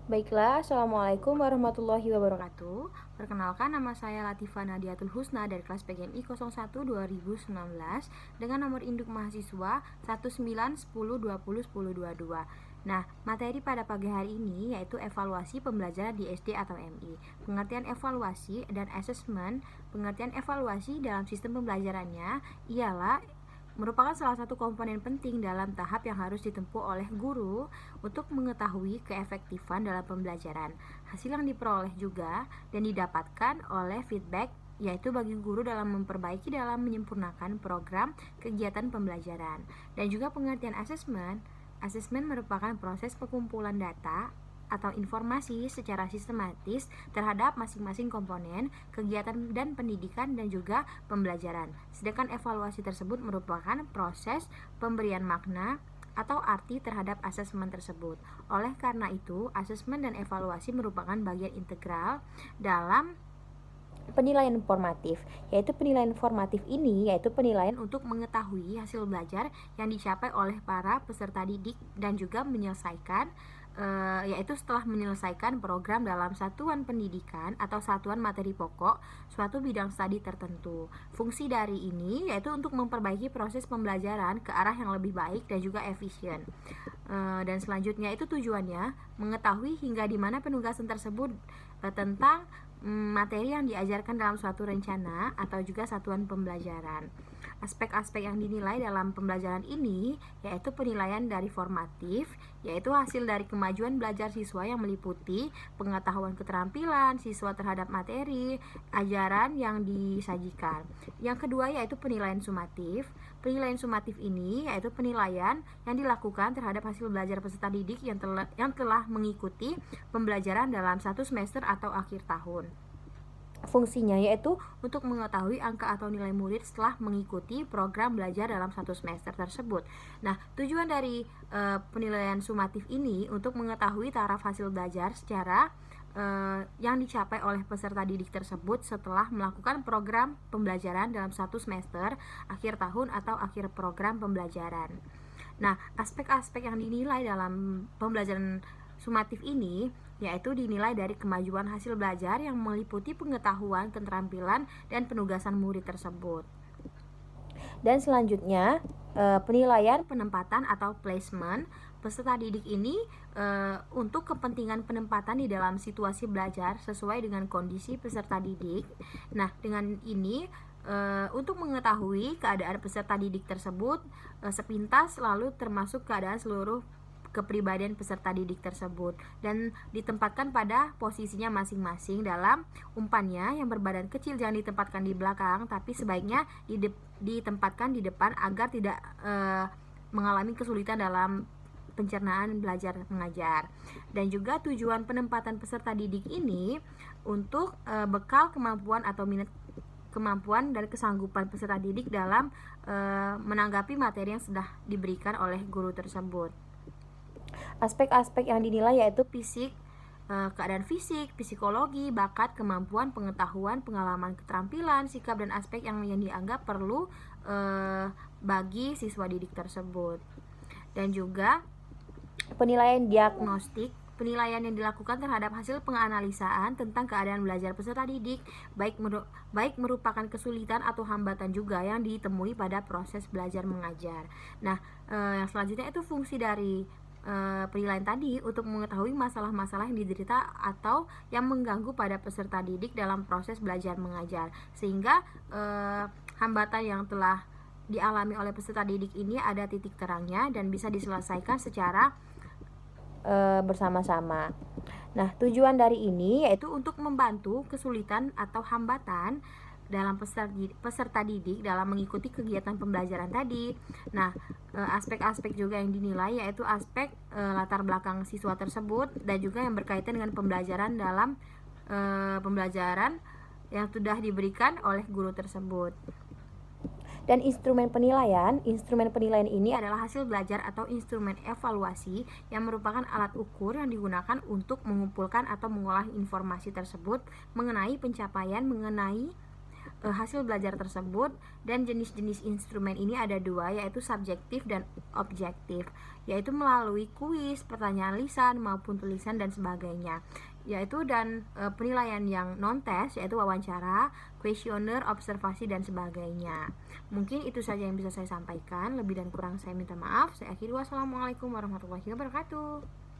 Baiklah, Assalamualaikum warahmatullahi wabarakatuh. Perkenalkan, nama saya Latifa Nadiatul Husna dari kelas PGMI 01 2019 dengan nomor induk mahasiswa 1910201022. Nah, materi pada pagi hari ini yaitu evaluasi pembelajaran di SD atau MI. Pengertian evaluasi dan asesmen. Pengertian evaluasi dalam sistem pembelajarannya ialah merupakan salah satu komponen penting dalam tahap yang harus ditempuh oleh guru untuk mengetahui keefektifan dalam pembelajaran. Hasil yang diperoleh juga dan didapatkan oleh feedback, yaitu bagi guru dalam memperbaiki dalam menyempurnakan program kegiatan pembelajaran. Dan juga pengertian asesmen. Asesmen merupakan proses pengumpulan data atau informasi secara sistematis terhadap masing-masing komponen kegiatan dan pendidikan dan juga pembelajaran. Sedangkan evaluasi tersebut merupakan proses pemberian makna atau arti terhadap asesmen tersebut. Oleh karena itu, asesmen dan evaluasi merupakan bagian integral dalam penilaian formatif. Yaitu penilaian formatif ini yaitu penilaian untuk mengetahui hasil belajar yang dicapai oleh para peserta didik dan juga menyelesaikan yaitu setelah menyelesaikan program dalam satuan pendidikan atau satuan materi pokok suatu bidang studi tertentu. Fungsi dari ini yaitu untuk memperbaiki proses pembelajaran ke arah yang lebih baik dan juga efisien. Dan selanjutnya itu tujuannya mengetahui hingga di mana penugasan tersebut tentang materi yang diajarkan dalam suatu rencana atau juga satuan pembelajaran. Aspek-aspek yang dinilai dalam pembelajaran ini yaitu penilaian dari formatif, yaitu hasil dari kemajuan belajar siswa yang meliputi pengetahuan keterampilan siswa terhadap materi ajaran yang disajikan. Yang kedua yaitu penilaian sumatif. Penilaian sumatif ini yaitu penilaian yang dilakukan terhadap hasil belajar peserta didik yang telah mengikuti pembelajaran dalam satu semester atau akhir tahun. Fungsinya yaitu untuk mengetahui angka atau nilai murid setelah mengikuti program belajar dalam satu semester tersebut. Nah, tujuan dari penilaian sumatif ini untuk mengetahui taraf hasil belajar secara yang dicapai oleh peserta didik tersebut setelah melakukan program pembelajaran dalam satu semester, akhir tahun atau akhir program pembelajaran. Nah, aspek-aspek yang dinilai dalam pembelajaran sumatif ini yaitu dinilai dari kemajuan hasil belajar yang meliputi pengetahuan, keterampilan, dan penugasan murid tersebut. Dan selanjutnya penilaian penempatan atau placement peserta didik ini untuk kepentingan penempatan di dalam situasi belajar sesuai dengan kondisi peserta didik. Nah, dengan ini untuk mengetahui keadaan peserta didik tersebut sepintas lalu termasuk keadaan seluruh kepribadian peserta didik tersebut dan ditempatkan pada posisinya masing-masing. Dalam umpannya, yang berbadan kecil jangan ditempatkan di belakang, tapi sebaiknya ditempatkan di depan agar tidak mengalami kesulitan dalam pencernaan belajar mengajar. Dan juga tujuan penempatan peserta didik ini untuk bekal kemampuan atau minat kemampuan dan kesanggupan peserta didik dalam menanggapi materi yang sudah diberikan oleh guru tersebut. Aspek-aspek yang dinilai yaitu fisik, keadaan fisik, psikologi, bakat, kemampuan, pengetahuan, pengalaman, keterampilan, sikap, dan aspek yang dianggap perlu bagi siswa didik tersebut. Dan juga penilaian diagnostik, penilaian yang dilakukan terhadap hasil penganalisaan tentang keadaan belajar peserta didik, baik merupakan kesulitan atau hambatan juga yang ditemui pada proses belajar mengajar. Nah, yang selanjutnya itu fungsi dari penilaian tadi untuk mengetahui masalah-masalah yang diderita atau yang mengganggu pada peserta didik dalam proses belajar mengajar, sehingga hambatan yang telah dialami oleh peserta didik ini ada titik terangnya dan bisa diselesaikan secara bersama-sama. Nah, tujuan dari ini yaitu untuk membantu kesulitan atau hambatan dalam peserta didik dalam mengikuti kegiatan pembelajaran tadi. Nah, aspek-aspek juga yang dinilai yaitu aspek latar belakang siswa tersebut dan juga yang berkaitan dengan pembelajaran dalam pembelajaran yang sudah diberikan oleh guru tersebut. Dan instrumen penilaian ini adalah hasil belajar atau instrumen evaluasi yang merupakan alat ukur yang digunakan untuk mengumpulkan atau mengolah informasi tersebut mengenai pencapaian, mengenai hasil belajar tersebut. Dan jenis-jenis instrumen ini ada dua, yaitu subjektif dan objektif, yaitu melalui kuis, pertanyaan lisan maupun tulisan dan sebagainya, yaitu dan penilaian yang non-tes yaitu wawancara, kuesioner, observasi dan sebagainya. Mungkin itu saja yang bisa saya sampaikan. Lebih dan kurang saya minta maaf. Saya akhiri. Wassalamualaikum warahmatullahi wabarakatuh.